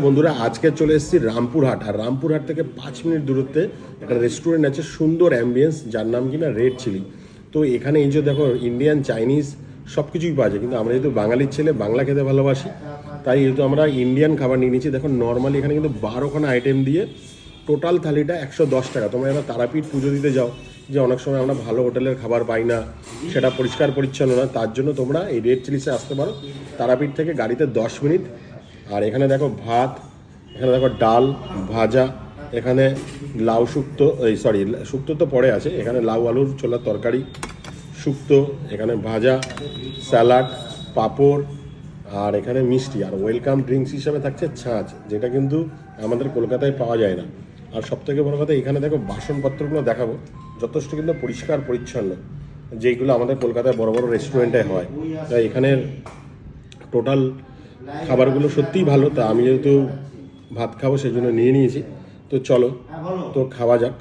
বন্ধুরা আজকে চলে এসেছি রামপুরহাট। আর রামপুরহাট থেকে 5 মিনিট দূরত্বে একটা রেস্টুরেন্ট আছে, সুন্দর অ্যাম্বিয়েন্স, যার নাম কিনা রেড চিলি। তো এখানে এই যে দেখো ইন্ডিয়ান চাইনিজ সব কিছুই পাওয়া যায়, কিন্তু আমরা যেহেতু বাঙালির ছেলে, বাংলা খেতে ভালোবাসি, তাই যেহেতু আমরা ইন্ডিয়ান খাবার নিয়ে নিচ্ছি। দেখো নর্মালি এখানে কিন্তু 12খানা আইটেম দিয়ে টোটাল থালিটা 110 টাকা। তোমরা এবার তারাপীঠ পুজো দিতে যাও, যে অনেক সময় আমরা ভালো হোটেলের খাবার পাই না, সেটা পরিষ্কার পরিচ্ছন্ন না, তার জন্য তোমরা এই রেড চিলিসে আসতে পারো। তারাপীঠ থেকে গাড়িতে 10 মিনিট। আর এখানে দেখো ভাত, এখানে দেখো ডাল ভাজা, এখানে লাউ শুক্তো, শুক্তো তো পরে আছে, এখানে লাউ আলুর ছোলার তরকারি, শুক্তো, এখানে ভাজা, স্যালাড, পাঁপড়, আর এখানে মিষ্টি। আর ওয়েলকাম ড্রিঙ্কস হিসাবে থাকছে ছাঁচ, যেটা কিন্তু আমাদের কলকাতায় পাওয়া যায় না। আর সবথেকে বড় কথা, এখানে দেখো বাসনপত্রগুলো দেখাবো, যথেষ্ট কিন্তু পরিষ্কার পরিচ্ছন্ন, যেইগুলো আমাদের কলকাতায় বড় বড় রেস্টুরেন্টে হয়। তাই এখানের টোটাল খাবারগুলো সত্যিই ভালো। তা আমি যেহেতু ভাত খাবো সেই জন্য নিয়ে নিয়েছি। তো চলো তো খাওয়া যাক।